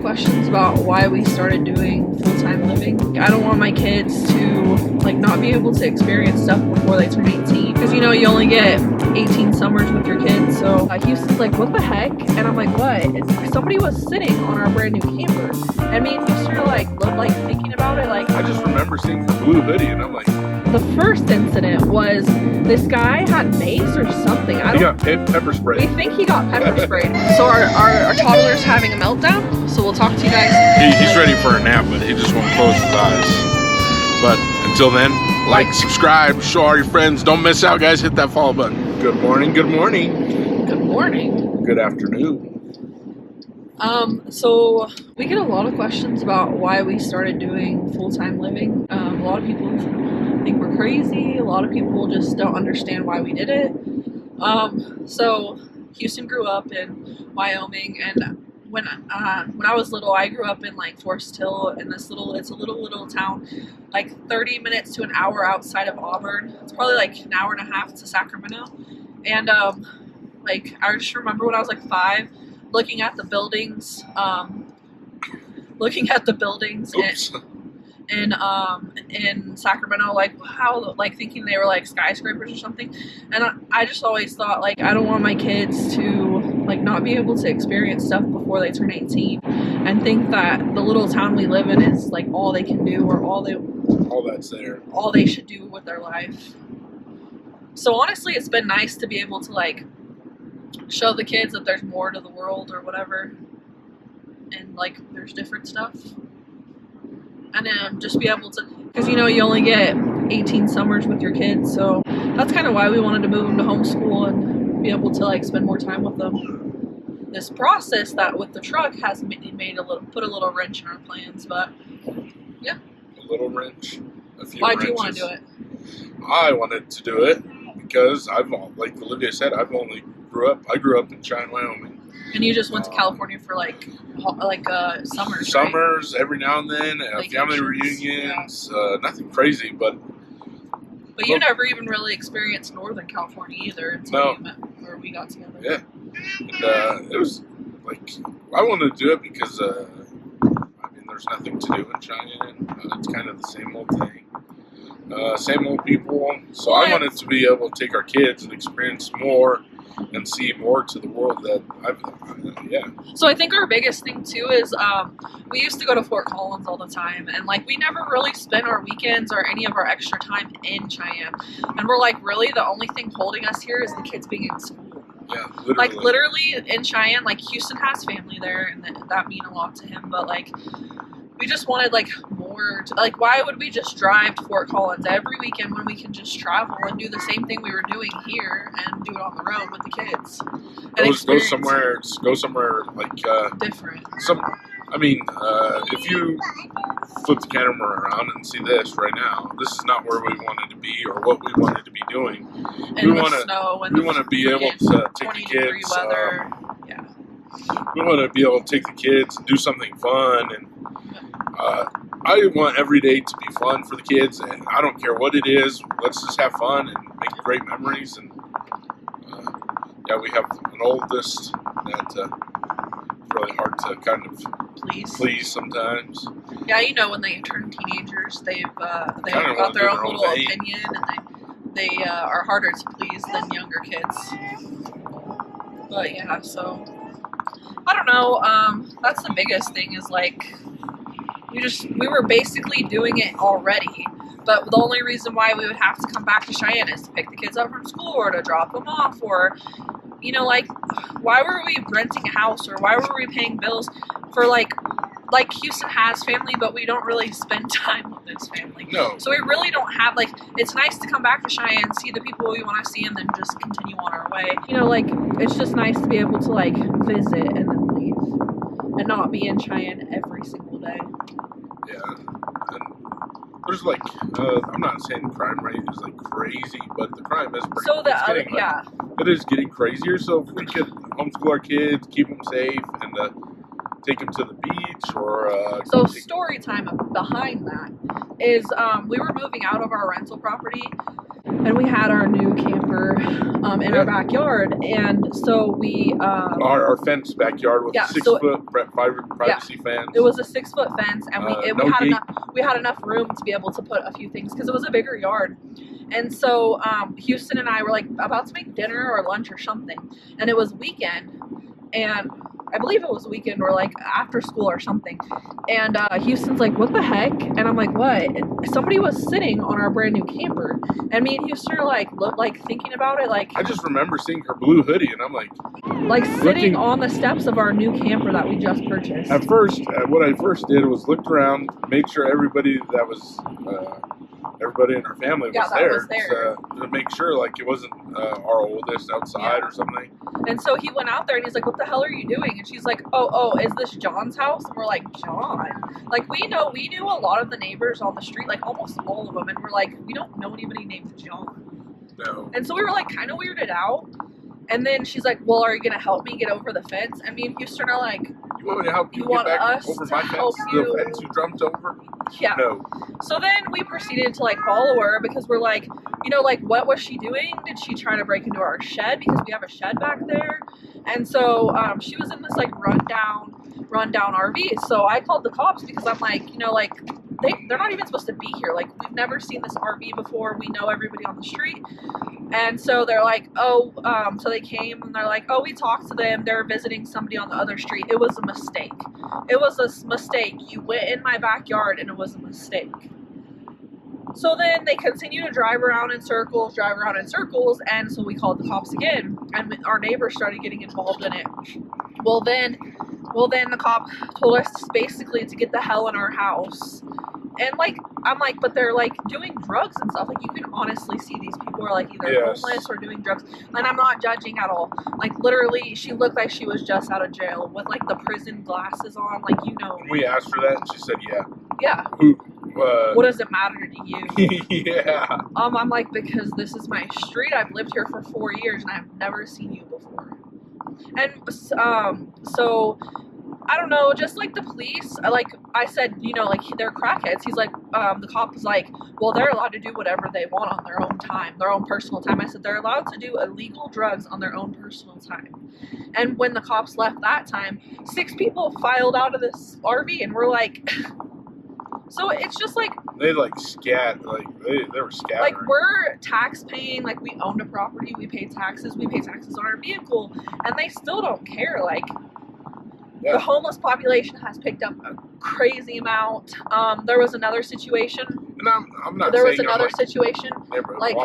questions about why we started doing full-time living. I don't want my kids to like not be able to experience stuff before they turn 18, because you know you only get 18 summers with your kids. So Houston's like, what the heck? And I'm like, what? Somebody was sitting on our brand new camper, and me and Houston are like thinking about it. Like, I just remember seeing the blue hoodie, and I'm like, the first incident was this guy had mace or something. He got pepper spray. We think he got pepper sprayed. So our toddler's having a meltdown. So we'll talk to you guys. He's ready for a nap, but he just won't close his eyes. But until then, like, subscribe, show all your friends. Don't miss out, guys. Hit that follow button. Good morning. Good morning. Good morning. Good afternoon. So we get a lot of questions about why we started doing full-time living. A lot of people think we're crazy. A lot of people just don't understand why we did it. So Houston grew up in Wyoming, and when I was little, I grew up in like Forest Hill, in this it's a little town, like 30 minutes to an hour outside of Auburn. It's probably like an hour and a half to Sacramento. And like I just remember when I was like 5, looking at the buildings, in Sacramento, like how, like thinking they were like skyscrapers or something. And I just always thought, like, I don't want my kids to like not be able to experience stuff before they turn 18, and think that the little town we live in is like all they can do, or all they should do with their life. So honestly, it's been nice to be able to like show the kids that there's more to the world or whatever, and like there's different stuff. And then just be able to, because you know you only get 18 summers with your kids, so that's kind of why we wanted to move them to homeschool and be able to like spend more time with them. This process that with the truck has put a little wrench in our plans, but yeah. A little wrench. A few Why wrenches. do you want to do it? I wanted to do it because like Olivia said, I grew up in Cheyenne, Wyoming. And you just went to California for like summers. Summers, right? Every now and then, family Vacations, reunions, nothing crazy, but you never even really experienced Northern California either until you met, where we got together. Yeah, and, it was like I wanted to do it because I mean, there's nothing to do in Cheyenne. It's kind of the same old thing, same old people. So I wanted to be able to take our kids and experience more and see more to the world that So I think our biggest thing too is we used to go to Fort Collins all the time, and like we never really spent our weekends or any of our extra time in Cheyenne, and we're like, really the only thing holding us here is the kids being in school. Yeah, literally. Like literally in Cheyenne, like Houston has family there, and that mean a lot to him, but like we just wanted like more like, why would we just drive to Fort Collins every weekend when we can just travel and do the same thing we were doing here and do it on the road with the kids? And go somewhere like different. I mean, if you flip the camera around and see this right now, this is not where we wanted to be or what we wanted to be doing. We want to be able to take the kids. Weather. We want to be able to take the kids and do something fun, and I want every day to be fun for the kids, and I don't care what it is. Let's just have fun and make great memories. And we have an oldest that's really hard to kind of please sometimes. Yeah, you know, when they turn teenagers, they've got their own little opinion, and they are harder to please than younger kids. But yeah, so I don't know. That's the biggest thing is like we were basically doing it already, but the only reason why we would have to come back to Cheyenne is to pick the kids up from school or to drop them off, or you know, like why were we renting a house, or why were we paying bills for like Houston has family, but we don't really spend time with this family. No. So we really don't have like, it's nice to come back to Cheyenne, see the people we want to see, and then just continue on our way. You know, like it's just nice to be able to like visit and then leave and not be in Cheyenne every single day. Yeah. And there's like, I'm not saying the crime rate is like crazy, but the crime is pretty. It is getting crazier. So if we could homeschool our kids, keep them safe, and take them to the beach, or so story time behind that is we were moving out of our rental property, and we had our new camper in our backyard, and so we our fenced backyard with a 6-foot privacy fence. It was a 6-foot fence, and we had enough room to be able to put a few things because it was a bigger yard. And so Houston and I were like about to make dinner or lunch or something, and it was weekend, and I believe it was weekend or like after school or something. And Houston's like, what the heck? And I'm like, what? Somebody was sitting on our brand new camper. And me and Houston are like, thinking about it. Like, I just remember seeing her blue hoodie, and I'm like sitting on the steps of our new camper that we just purchased. At first, what I first did was looked around, make sure everybody that was, everybody in our family was there. To make sure like it wasn't our oldest outside or something. And so he went out there and he's like, what the hell are you doing? And she's like, oh, is this John's house? And we're like, John? Like, we knew a lot of the neighbors on the street, like almost all of them. And we're like, we don't know anybody named John. No. And so we were like kind of weirded out. And then she's like, well, are you going to help me get over the fence? And me and Houston are like, you want me to help you get back over my fence? The fence you jumped over? Yeah. No. So then we proceeded to like follow her because we're like, like what was she doing? Did she try to break into our shed? Because we have a shed back there. And so she was in this like rundown RV. So I called the cops because I'm like, they're not even supposed to be here. Like, we've never seen this RV before. We know everybody on the street. And so they're like, so they came and they're like, we talked to them. They're visiting somebody on the other street. It was a mistake. It was a mistake. You went in my backyard and it was a mistake. So then they continue to drive around in circles, and so we called the cops again, and our neighbors started getting involved in it. Well then the cop told us basically to get the hell in our house. And like, I'm like, but they're like doing drugs and stuff. Like, you can honestly see these people are like either homeless or doing drugs. And I'm not judging at all. Like, literally, she looked like she was just out of jail with like the prison glasses on. Like, We asked her that, and she said, yeah. Yeah. Who? What does it matter to you? Yeah. I'm like, because this is my street. I've lived here for 4 years, and I've never seen you before. And so I don't know, just like the police, like I said, like they're crackheads. He's like, the cop was like, well, they're allowed to do whatever they want on their own time, their own personal time. I said, they're allowed to do illegal drugs on their own personal time. And when the cops left that time, 6 people filed out of this RV, and we're like, so it's just like they like they were scattering. Like, we're tax paying, like we owned a property, we pay taxes on our vehicle, and they still don't care. Like, the homeless population has picked up a crazy amount. There was another situation. And I'm not. There was another situation. Like,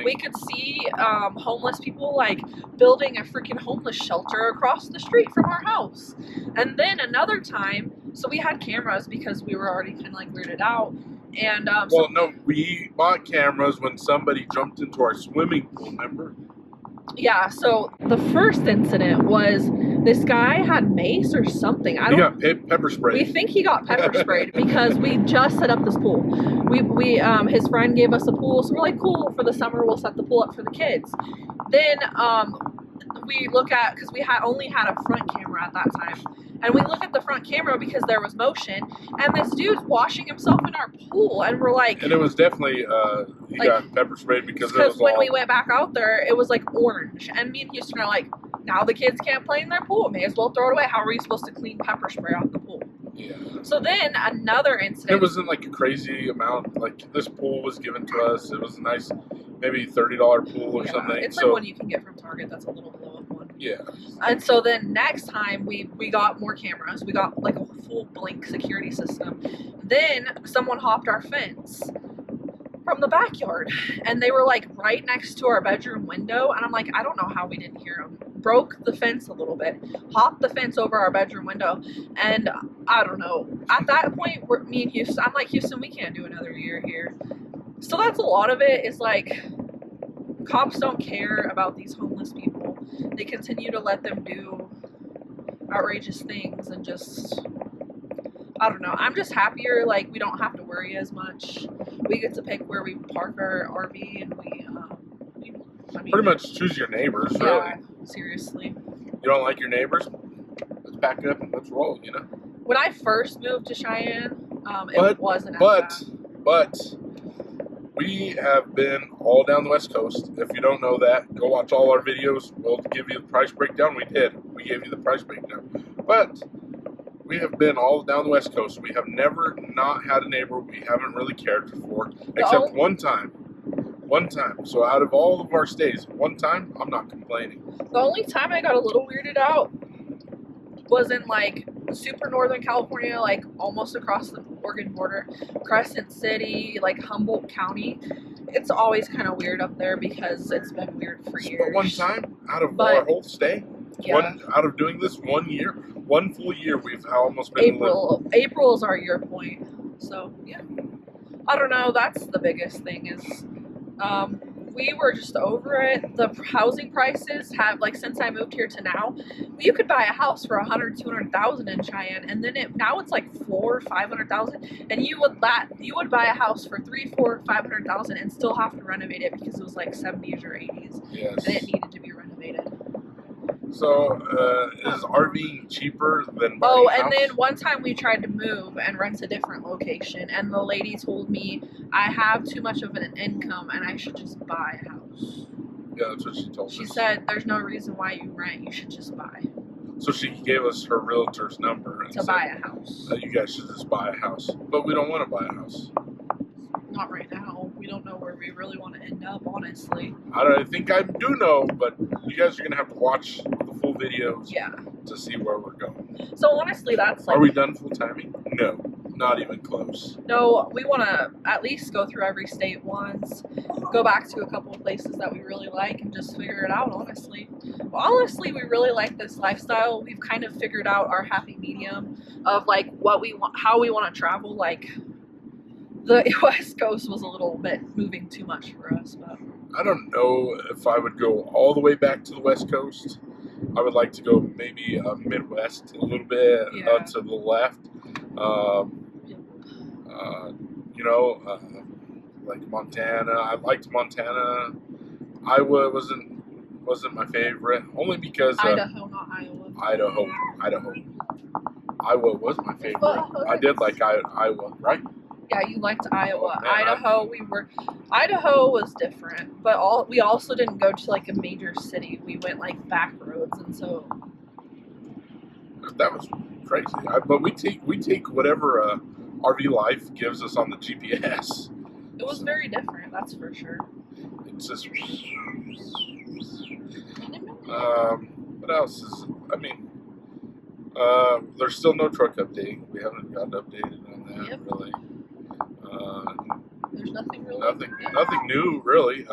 we could see homeless people like building a freaking homeless shelter across the street from our house. And then another time, so we had cameras because we were already kind of like weirded out. And we bought cameras when somebody jumped into our swimming pool. Remember? Yeah, so the first incident was this guy had mace or something. He got pepper sprayed. We think he got pepper sprayed because we just set up this pool. We his friend gave us a pool, so we're like, cool, for the summer we'll set the pool up for the kids. Then we look at, because we only had a front camera at that time, and we look at the front camera because there was motion, and this dude's washing himself in our pool, and we're like, and it was definitely he got pepper sprayed because when we went back out there, it was like orange, and me and Houston are like, now the kids can't play in their pool, may as well throw it away. How are you supposed to clean pepper spray out the pool? Yeah. So then another incident. It wasn't like a crazy amount. Like, this pool was given to us. It was a nice, maybe $30 pool or something. It's like one you can get from Target. That's a little below one. Yeah. And so then next time we got more cameras. We got like a full blink security system. Then someone hopped our fence from the backyard, and they were like right next to our bedroom window, and I'm like, I don't know how we didn't hear them. Broke the fence a little bit, hopped the fence over our bedroom window, and I don't know. At that point, me and Houston, I'm like, Houston, we can't do another year here. So that's a lot of it. Is like, cops don't care about these homeless people. They continue to let them do outrageous things, and just, I don't know. I'm just happier, like, we don't have to worry as much. We get to pick where we park our RV, and we, pretty much choose your neighbors, really. Yeah, seriously. You don't like your neighbors? Let's back up and let's roll, you know? When I first moved to Cheyenne, it wasn't as bad. But We have been all down the West Coast. If you don't know that, go watch all our videos. We'll give you the price breakdown. We did. We gave you the price breakdown. But we have been all down the West Coast. We have never not had a neighbor we haven't really cared for, except one time. One time. So out of all of our stays, one time, I'm not complaining. The only time I got a little weirded out was in like super northern California, like almost across the Oregon border, Crescent City, like Humboldt County. It's always kind of weird up there because it's been weird for years. But one time out of our whole stay, yeah. Out of doing this 1 year, 1 full year, we've almost been April is our year point. So yeah, I don't know. That's the biggest thing is. We were just over it. The housing prices have, like, since I moved here to now, you could buy a house for $100,000-$200,000 in Cheyenne, and then now it's like $400,000-$500,000, and you would buy a house for $300,000-$500,000 and still have to renovate it because it was like 70s or 80s, yes. And it needed to be renovated. So, is RVing cheaper than buying a house? And then one time we tried to move and rent a different location, and the lady told me I have too much of an income and I should just buy a house. Yeah, that's what she told us. She said, there's no reason why you rent, you should just buy. So she gave us her realtor's number. And to buy a house. You guys should just buy a house. But we don't want to buy a house. Not right now. We don't know where we really want to end up, honestly. I think I do know, but you guys are going to have to watch the full videos to see where we're going. So honestly, that's like... Are we done full timing? No, not even close. No, we want to at least go through every state once, go back to a couple of places that we really like and just figure it out, honestly. Well, honestly, we really like this lifestyle. We've kind of figured out our happy medium of like what we want, how we want to travel, like... The West Coast was a little bit moving too much for us, but I don't know if I would go all the way back to the West Coast. I would like to go maybe Midwest a little bit to the left. Like Montana. I liked Montana. Iowa wasn't my favorite, only because Idaho, not Iowa. Idaho. Iowa was my favorite. I did like Iowa, right? Yeah, you liked Iowa. Oh, man, Idaho was different, but we also didn't go to like a major city. We went like back roads, and so that was crazy. But we take whatever RV Life gives us on the GPS. It was very different, that's for sure. It's just what else is? I mean, there's still no truck update. We haven't gotten updated on that really. There's nothing really. Nothing new, really.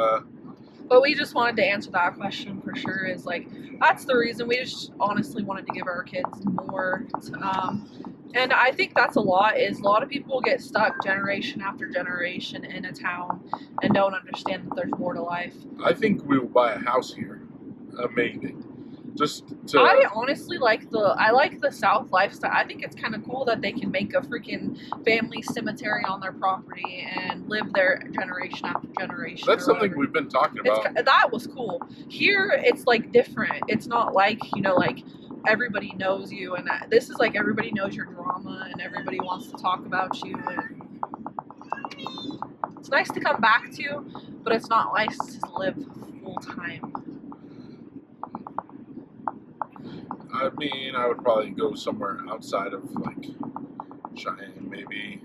But we just wanted to answer that question for sure. Is like that's the reason we just honestly wanted to give our kids more. And I think that's a lot. Is a lot of people get stuck generation after generation in a town and don't understand that there's more to life. I think we will buy a house here, maybe. I honestly like the South lifestyle. I think it's kind of cool that they can make a freaking family cemetery on their property and live there generation after generation. That's something we've been talking about. That was cool. Here, it's like different. It's not like, like everybody knows you, and this is like everybody knows your drama and everybody wants to talk about you. And it's nice to come back to, but it's not nice to live full time. I mean, I would probably go somewhere outside of, like, Cheyenne, maybe.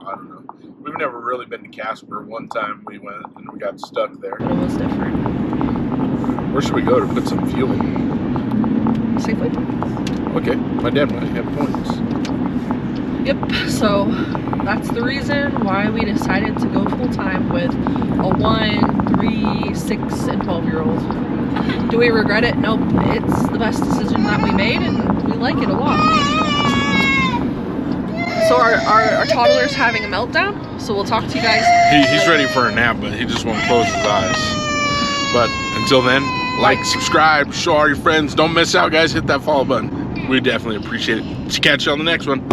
I don't know. We've never really been to Casper. One time we went and we got stuck there. It was different. Where should we go to put some fuel? Safely. Okay. My dad might have points. Yep. So, that's the reason why we decided to go full-time with a 1, 3, 6, and 12-year-old. Do we regret it? Nope. It's the best decision that we made, and we like it a lot. So our toddler's having a meltdown, so we'll talk to you guys. He's ready for a nap, but he just won't close his eyes. But until then, like, subscribe, show all your friends. Don't miss out, guys. Hit that follow button. We definitely appreciate it. Catch you on the next one.